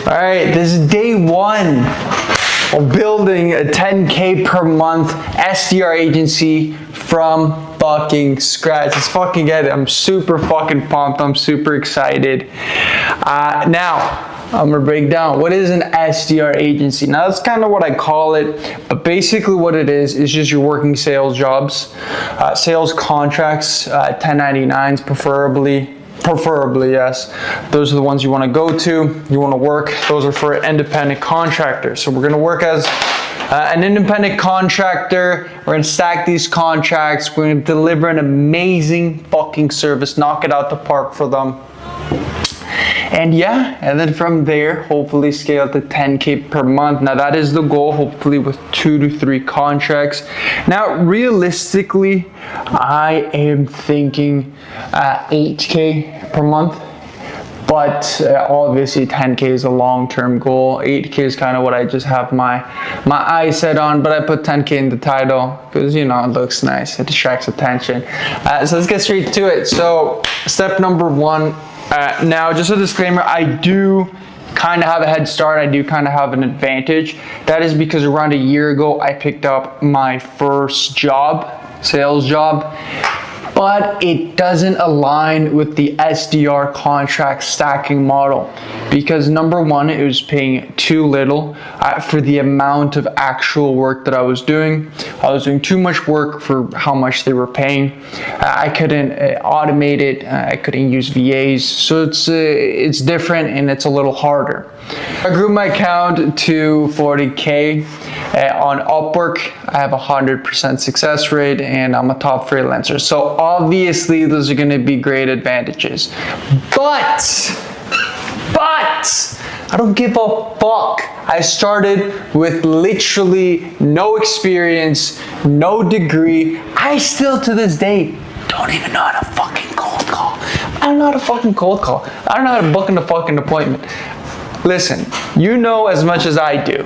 All right, this is day one of building a 10K per month SDR agency from fucking scratch. Let's fucking get it. I'm super fucking pumped. I'm super excited. Now, I'm gonna break down what is an SDR agency. Now that's kind of what I call it, but basically what it is just you're working sales jobs, sales contracts, 1099s preferably, yes. Those are the ones you want to go to, you want to work. Those are for independent contractors. So we're going to work as an independent contractor. We're going to stack these contracts. We're going to deliver an amazing fucking service, knock it out the park for them. And yeah, and then from there, hopefully scale to 10K per month. Now that is the goal, hopefully with 2 to 3 contracts. Now, realistically, I am thinking 8K per month, but obviously 10K is a long-term goal. 8K is kind of what I just have my eyes set on, but I put 10K in the title because, you know, it looks nice, it distracts attention. So let's get straight to it. So step number 1, now, just a disclaimer, I do kind of have a head start. I do kind of have an advantage. That is because around a year ago, I picked up my first job, sales job, but it doesn't align with the SDR contract stacking model because number one, it was paying too little for the amount of actual work that I was doing. I was doing too much work for how much they were paying. I couldn't automate it. I couldn't use VAs. So it's different and it's a little harder. I grew my account to 40K on Upwork. I have 100% success rate and I'm a top freelancer. So obviously those are going to be great advantages. But I don't give a fuck. I started with literally no experience, no degree. I still to this day don't even know how to fucking cold call. I don't know how to fucking cold call. I don't know how to book a fucking appointment. Listen, you know as much as I do,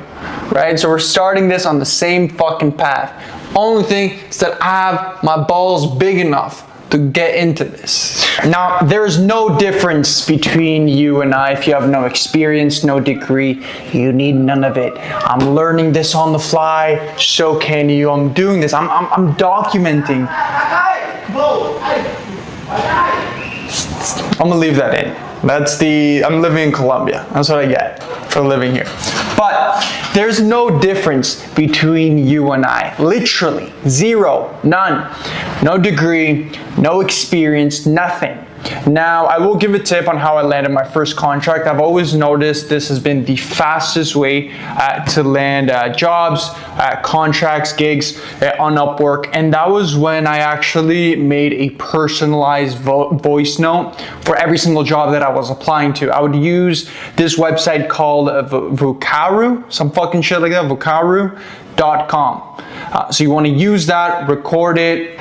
right? So we're starting this on the same fucking path. Only thing is that I have my balls big enough to get into this. Now, there's no difference between you and I. If you have no experience, no degree, you need none of it. I'm learning this on the fly, so can you. I'm doing this, I'm documenting. I'm gonna leave that in. I'm living in Colombia. That's what I get for living here. But there's no difference between you and I. Literally, zero, none. No degree, no experience, nothing. Now, I will give a tip on how I landed my first contract. I've always noticed this has been the fastest way to land jobs, contracts, gigs on Upwork. And that was when I actually made a personalized voice note for every single job that I was applying to. I would use this website called Vocaru, some fucking shit like that, vocaru.com. So you want to use that, record it.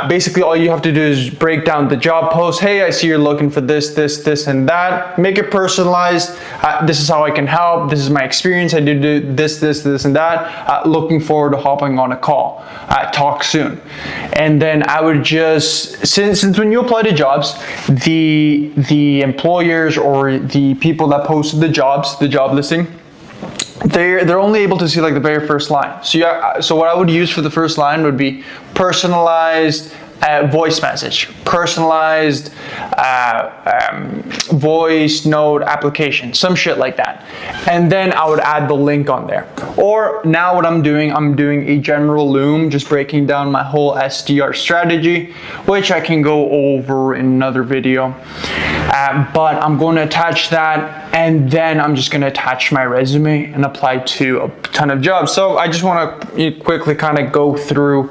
Basically, all you have to do is break down the job post. Hey, I see you're looking for this, and that. Make it personalized. This is how I can help. This is my experience. I do this, and that. Looking forward to hopping on a call. Talk soon. And then I would just, since when you apply to jobs, the employers or the people that posted the jobs, the job listing, they're only able to see like the very first line. So what I would use for the first line would be personalized voice message, personalized voice note application, some shit like that. And then I would add the link on there. Or now what I'm doing a general loom, just breaking down my whole SDR strategy, which I can go over in another video. But I'm going to attach that, and then I'm just going to attach my resume and apply to a ton of jobs. So I just want to quickly kind of go through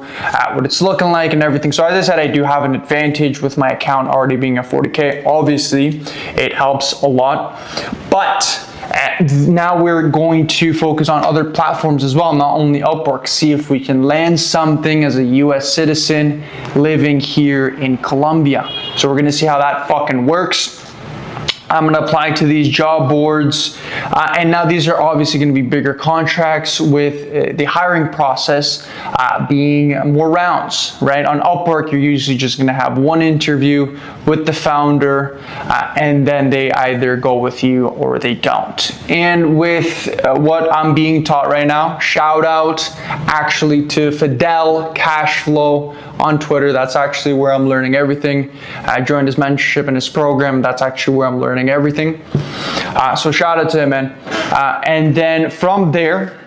what it's looking like and everything. So as I said, I do have an advantage with my account already being at 40K. Obviously, it helps a lot. But now we're going to focus on other platforms as well, not only Upwork. See if we can land something as a US citizen living here in Colombia. So we're gonna see how that fucking works. I'm going to apply to these job boards. And now these are obviously going to be bigger contracts with the hiring process being more rounds, right? On Upwork, you're usually just going to have one interview with the founder and then they either go with you or they don't. And with what I'm being taught right now, shout out actually to Fidel Cashflow on Twitter. That's actually where I'm learning everything. I joined his mentorship and his program. That's actually where I'm learning everything. So shout out to him, man. And then from there,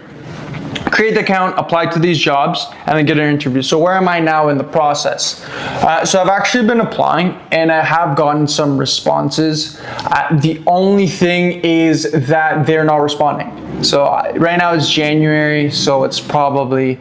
create the account, apply to these jobs, and then get an interview. So where am I now in the process? So I've actually been applying and I have gotten some responses. The only thing is that they're not responding. So right now it's January, so it's probably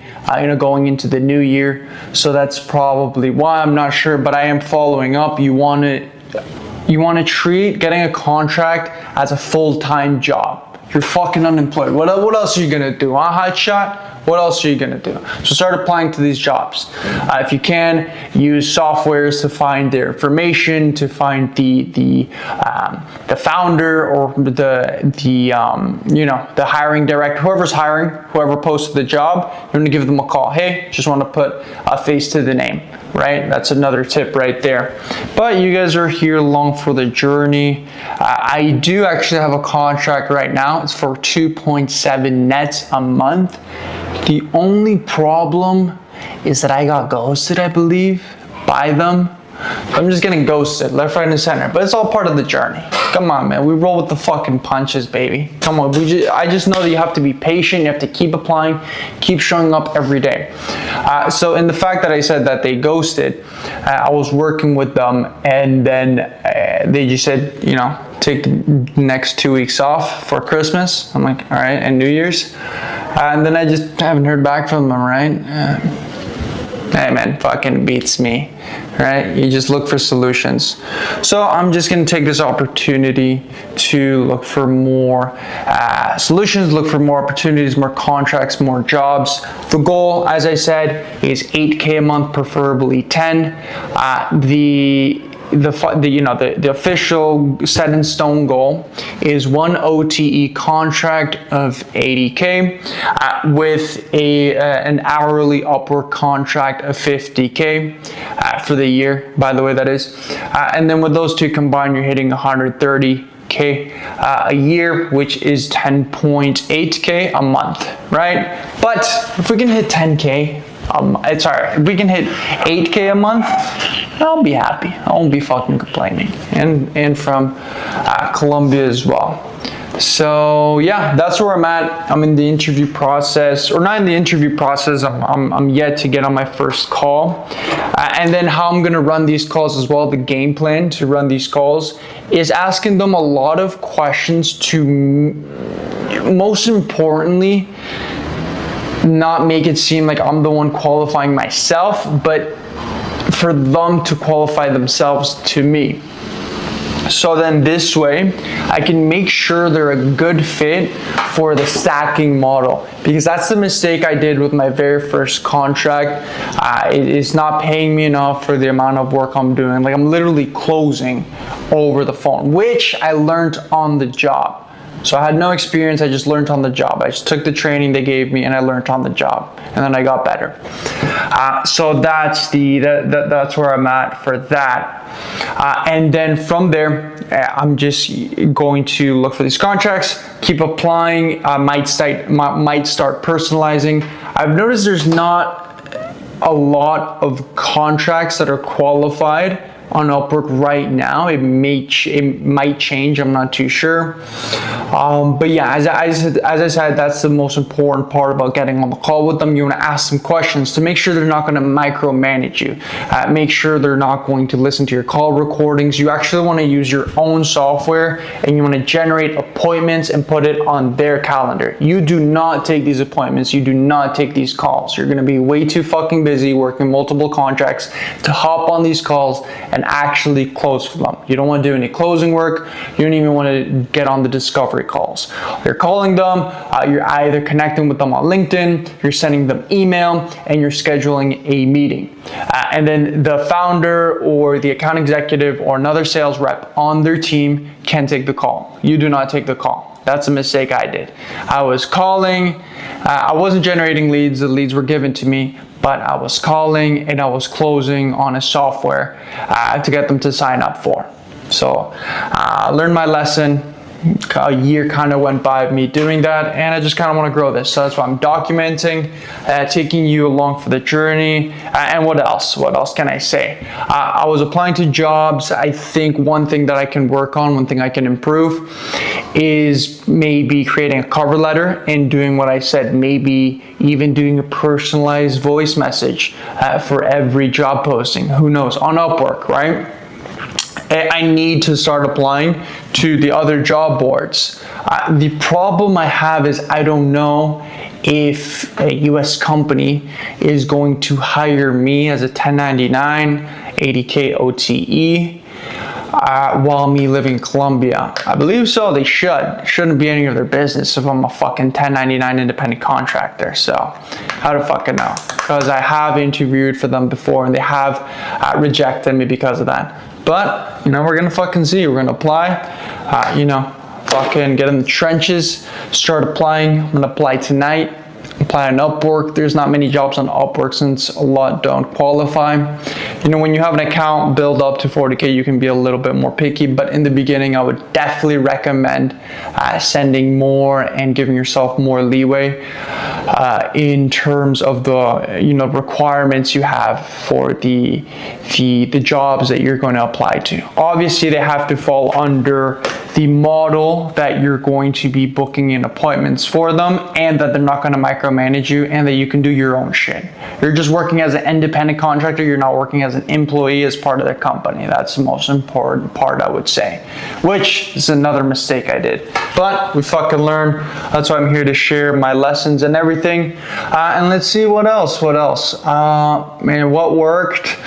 going into the new year. So that's probably why. I'm not sure, but I am following up. You want to treat getting a contract as a full-time job. You're fucking unemployed. What else are you gonna do? Hotshot? What else are you gonna do? So start applying to these jobs. If you can, use softwares to find their information, to find the founder or the hiring director, whoever's hiring, whoever posted the job. You're gonna give them a call. Hey, just want to put a face to the name, right? That's another tip right there. But you guys are here along for the journey. I do actually have a contract right now. It's for 2.7 nets a month. The only problem is that I got ghosted, I believe, by them. I'm just getting ghosted left, right, and center. But it's all part of the journey. Come on, man. We roll with the fucking punches, baby. Come on. I just know that you have to be patient. You have to keep applying, keep showing up every day. So in the fact that I said that they ghosted, I was working with them, and then they just said, take the next 2 weeks off for Christmas. I'm like, all right, and New Year's. And then I just haven't heard back from them, right? Hey man, fucking beats me, right? You just look for solutions. So I'm just gonna take this opportunity to look for more solutions, look for more opportunities, more contracts, more jobs. The goal, as I said, is 8K a month, preferably 10. The official set in stone goal is one OTE contract of 80K with an hourly Upwork contract of 50K for the year, by the way, that is. And then with those two combined, you're hitting 130K a year, which is 10.8K a month, right? But if we can hit 10K, if we can hit 8K a month, I'll be happy. I won't be fucking complaining. And from Colombia as well. So yeah, that's where I'm at. I'm in the interview process, or not in the interview process. I'm yet to get on my first call. And then how I'm gonna run these calls as well. The game plan to run these calls is asking them a lot of questions to, most importantly, not make it seem like I'm the one qualifying myself, but for them to qualify themselves to me. So then this way, I can make sure they're a good fit for the stacking model, because that's the mistake I did with my very first contract. It's not paying me enough for the amount of work I'm doing. Like, I'm literally closing over the phone, which I learned on the job. So I had no experience, I just learned on the job. I just took the training they gave me and I learned on the job, and then I got better. So that's where I'm at for that. And then from there, I'm just going to look for these contracts, keep applying, might start personalizing. I've noticed there's not a lot of contracts that are qualified on Upwork right now. It might change, I'm not too sure. But yeah, as I said, that's the most important part about getting on the call with them. You want to ask them questions to make sure they're not going to micromanage you. Make sure they're not going to listen to your call recordings. You actually want to use your own software, and you want to generate appointments and put it on their calendar. You do not take these appointments. You do not take these calls. You're going to be way too fucking busy working multiple contracts to hop on these calls and and actually close for them. You don't want to do any closing work. You don't even want to get on the discovery calls. You're calling them, you're either connecting with them on LinkedIn, you're sending them email, and you're scheduling a meeting. And then the founder or the account executive or another sales rep on their team can take the call. You do not take the call. That's a mistake I did. I was calling, I wasn't generating leads, the leads were given to me, but I was calling and I was closing on a software to get them to sign up for. So I learned my lesson. A year kind of went by of me doing that, and I just kind of want to grow this. So that's why I'm documenting, taking you along for the journey. And what else? What else can I say? I was applying to jobs. I think one thing that I can work on, one thing I can improve is maybe creating a cover letter and doing what I said, maybe even doing a personalized voice message for every job posting. Who knows? On Upwork, right? I need to start applying to the other job boards. The problem I have is I don't know if a US company is going to hire me as a 1099, 80K OTE, while me living in Colombia. I believe so, they should. It shouldn't be any of their business if I'm a fucking 1099 independent contractor. So, how to fucking know? Because I have interviewed for them before and they have rejected me because of that. But, you know, we're gonna fucking see. We're gonna apply, you know, fucking get in the trenches, start applying. I'm gonna apply tonight, apply on Upwork. There's not many jobs on Upwork since a lot don't qualify. You know, when you have an account build up to 40K, you can be a little bit more picky, but in the beginning, I would definitely recommend sending more and giving yourself more leeway in terms of the, you know, requirements you have for the jobs that you're going to apply to. Obviously, they have to fall under the model that you're going to be booking in appointments for them, and that they're not going to micromanage you, and that you can do your own shit. You're just working as an independent contractor. You're not working as an employee as part of the company. That's the most important part, I would say, which is another mistake I did. But we fucking learn. That's why I'm here to share my lessons and everything. And let's see what else. Man, what worked?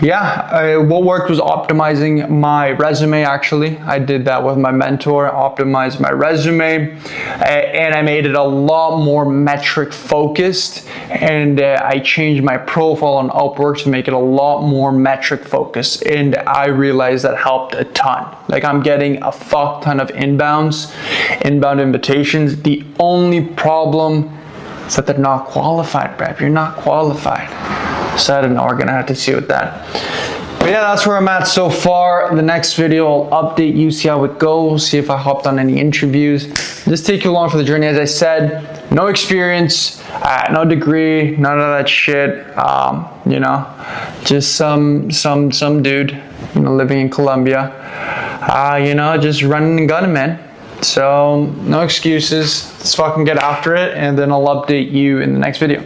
Yeah, what worked was optimizing my resume. Actually, I did that with my mentor, optimized my resume, and I made it a lot more metric focused, and I changed my profile on Upwork to make it a lot more metric focused, and I realized that helped a ton. Like, I'm getting a fuck ton of inbound invitations. The only problem is that they're not qualified, bruv. You're not qualified. So I don't know, we're gonna have to see with that. But yeah, that's where I'm at so far. The next video, I'll update you, see how it goes, see if I hopped on any interviews. Just take you along for the journey. As I said, no experience, no degree, none of that shit. You know, just some dude, you know, living in Colombia. You know, just running and gunning, man. So no excuses. Let's fucking get after it, and then I'll update you in the next video.